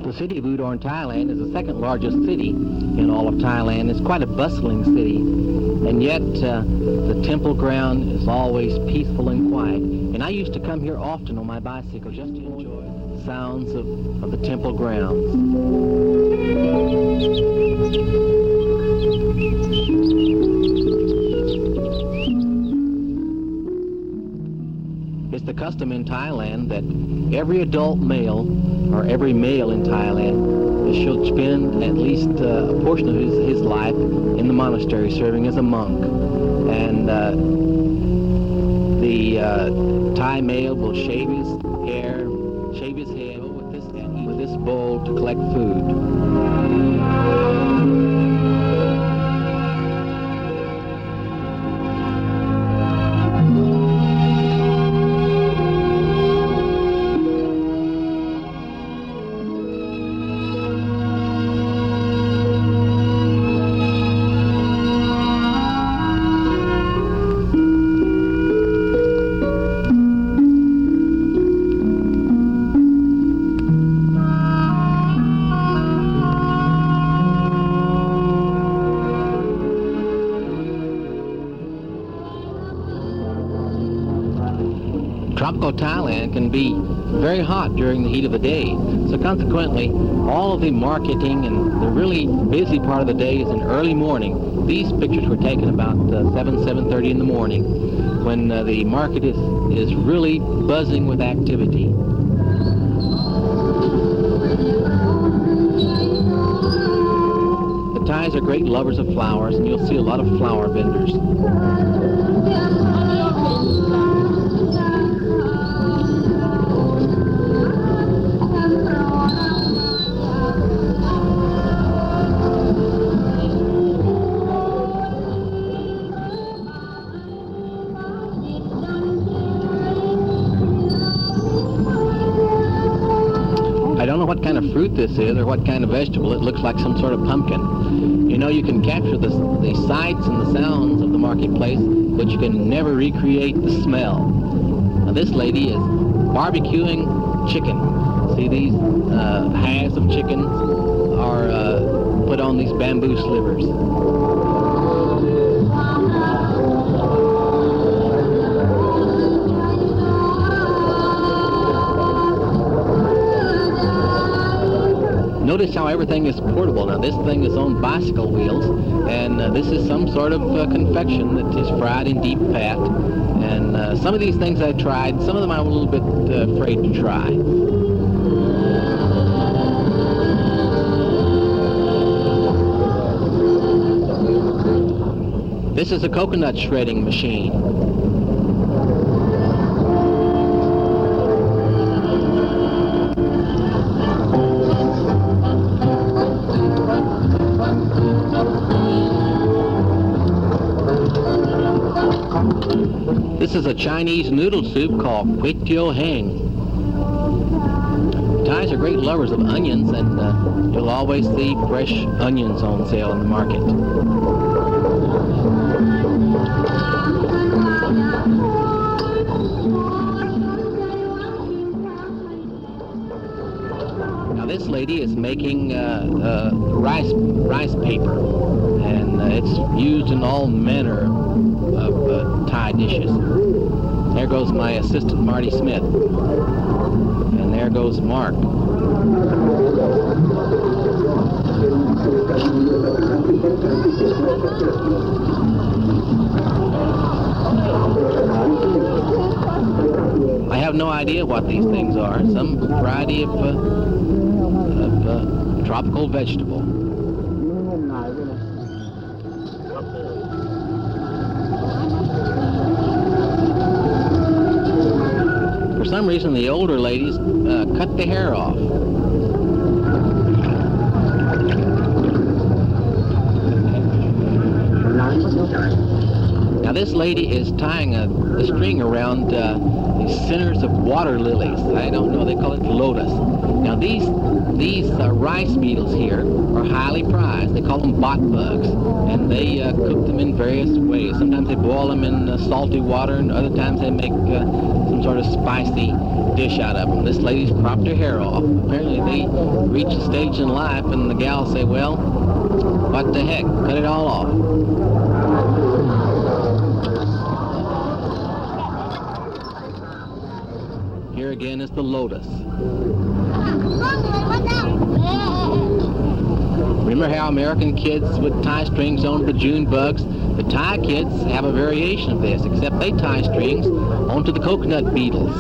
The city of Udorn, Thailand is the second largest city in all of Thailand. It's quite a bustling city, and yet the temple ground is always peaceful and quiet. And I used to come here often on my bicycle just to enjoy the sounds of the temple grounds. It's the custom in Thailand that every adult male, or every male in Thailand, should spend at least a portion of his life in the monastery serving as a monk. And the Thai male will shave his hair, shave his head with this bowl to collect food. Tropical Thailand can be very hot during the heat of the day, so consequently all of the marketing and the really busy part of the day is in early morning. These pictures were taken about 7:30 in the morning, when the market is really buzzing with activity. The Thais are great lovers of flowers, and you'll see a lot of flower vendors. I don't know what kind of fruit this is or what kind of vegetable. It looks like some sort of pumpkin. You know, you can capture the sights and the sounds of the marketplace, but you can never recreate the smell. Now, this lady is barbecuing chicken. See, these halves of chickens are put on these bamboo slivers. Notice how everything is portable. Now, this thing is on bicycle wheels, and this is some sort of confection that is fried in deep fat. And some of these things I tried, some of them I'm a little bit afraid to try. This is a coconut shredding machine. This is a Chinese noodle soup called Quay Teo Hang. Thais are great lovers of onions, and you'll always see fresh onions on sale in the market. Now, this lady is making rice paper, and it's used in all manner of Thai dishes. There goes my assistant, Marty Smith. And there goes Mark. I have no idea what these things are. Some variety of tropical vegetable. For some reason, the older ladies cut the hair off. Now, this lady is tying a string around these centers of water lilies. I don't know, they call it lotus. Now, these These rice beetles here are highly prized. They call them bot bugs, and they cook them in various ways. Sometimes they boil them in salty water, and other times they make some sort of spicy dish out of them. This lady's cropped her hair off. Apparently they reach a stage in life, and the gals say, well, what the heck, cut it all off. Here again is the lotus. Remember how American kids would tie strings onto the June bugs? The Thai kids have a variation of this, except they tie strings onto the coconut beetles.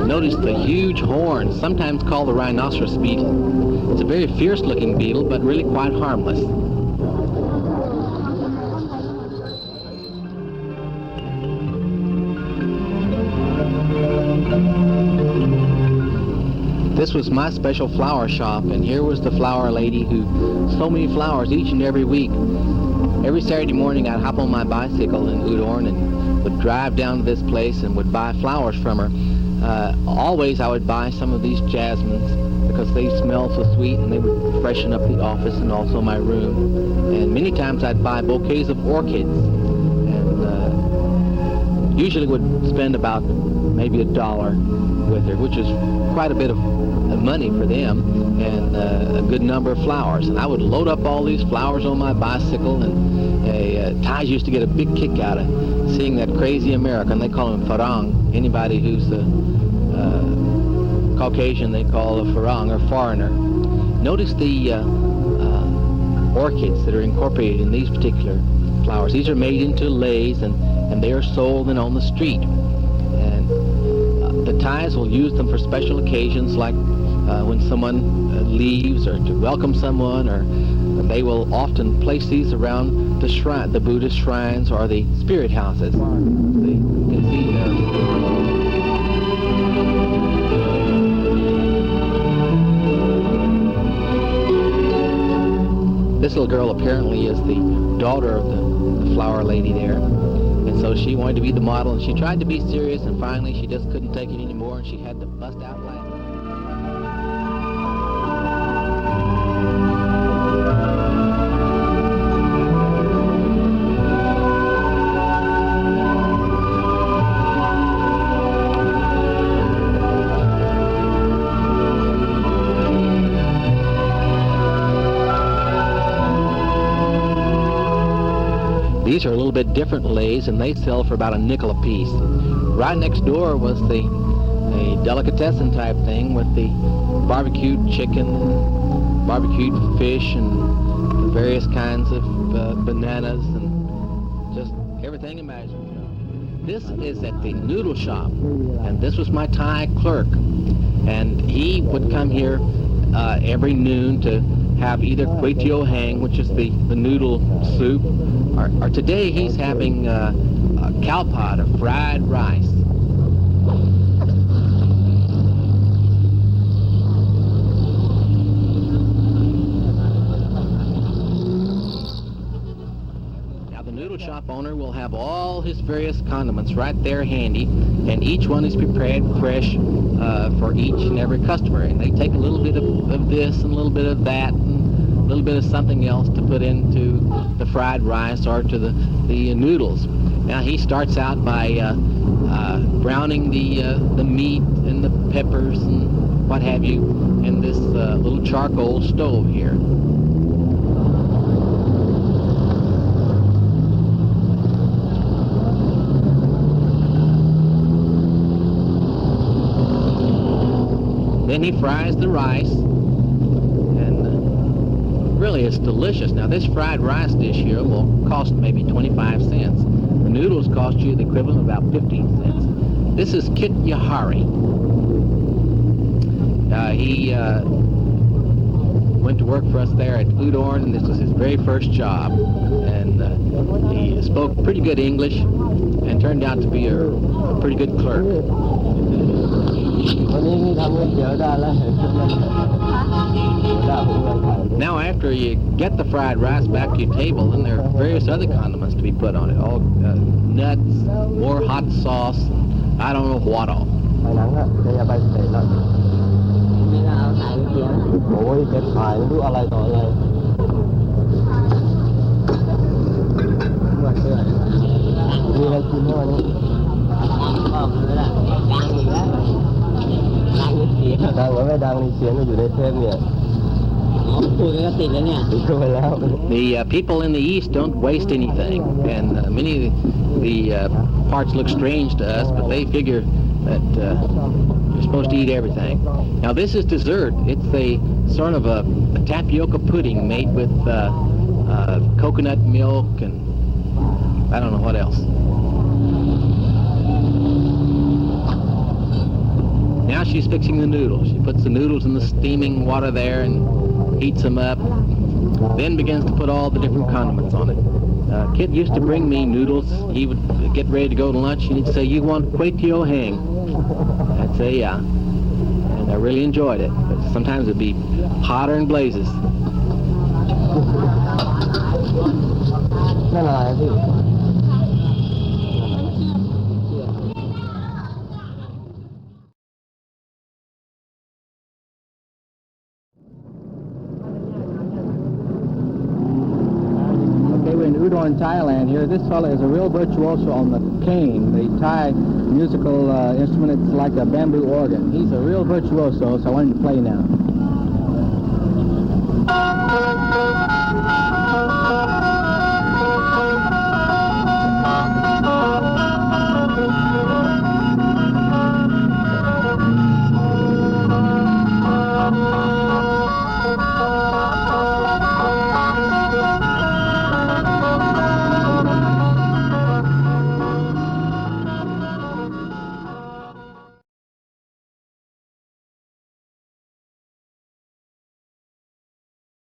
Notice the huge horns, sometimes called the rhinoceros beetle. It's a very fierce-looking beetle, but really quite harmless. This was my special flower shop, and here was the flower lady who so many flowers each and every week. Every Saturday morning I'd hop on my bicycle in Udorn and would drive down to this place and would buy flowers from her. Always I would buy some of these jasmines because they smell so sweet and they would freshen up the office and also my room. And many times I'd buy bouquets of orchids, and usually would spend about maybe $1 with her, which is quite a bit of money for them, and a good number of flowers. And I would load up all these flowers on my bicycle, and Thais used to get a big kick out of seeing that crazy American. They call him Farang. Anybody who's Caucasian they call a Farang, or foreigner. Notice the orchids that are incorporated in these particular flowers. These are made into leis, and they are sold then on the street. And the Thais will use them for special occasions, like when someone leaves or to welcome someone, or they will often place these around the shrine, the Buddhist shrines or the spirit houses. You can see there. This little girl apparently is the daughter of the flower lady there. And so she wanted to be the model, and she tried to be serious, and finally she just couldn't take it anymore, and she had to bust out laughing. These are a little bit different leis, and they sell for about $0.05 a piece. Right next door was a delicatessen type thing with the barbecued chicken, barbecued fish, and the various kinds of bananas, and just everything imaginable. This is at the noodle shop, and this was my Thai clerk, and he would come here every noon to have either kway teo hang, which is the noodle soup, or today he's having a cow pot of fried rice. Now the noodle shop owner will have all his various condiments right there handy, and each one is prepared fresh for each and every customer. And they take a little bit of this and a little bit of that, and a little bit of something else to put into the fried rice or to the noodles. Now he starts out by browning the meat and the peppers and what have you in this little charcoal stove here. Then he fries the rice, and really it's delicious. Now this fried rice dish here will cost maybe 25 cents. The noodles cost you the equivalent of about 15 cents. This is Kit Yahari. He went to work for us there at Udorn, and this was his very first job. And he spoke pretty good English and turned out to be a pretty good clerk. Now after you get the fried rice back to your table, then there are various other condiments to be put on it. All nuts, more hot sauce, I don't know what all. โอ้ยเผ็ดหายไม่รู้อะไรต่ออะไรมีอะไรกินบ้างนี่ดังเลยล่ะดังอีกแล้วดังเสียงดังหรือไม่ดังนี่เสียงมันอยู่ในเทปเนี่ยพูดก็ติดแล้วเนี่ยติดไปแล้ว The people in the East don't waste anything, and many of the parts look strange to us, but they figure that you're supposed to eat everything. Now this is dessert. It's a sort of a tapioca pudding made with coconut milk and I don't know what else. Now she's fixing the noodles. She puts the noodles in the steaming water there and heats them up, then begins to put all the different condiments on it. Kid used to bring me noodles. He would get ready to go to lunch and he'd say, "You want kway teo hang?" I'd say, "Yeah." And I really enjoyed it, but sometimes it'd be hotter than blazes. We're in Udorn, Thailand here. This fella is a real virtuoso on the cane, the Thai musical instrument. It's like a bamboo organ. He's a real virtuoso, so I wanted to play now.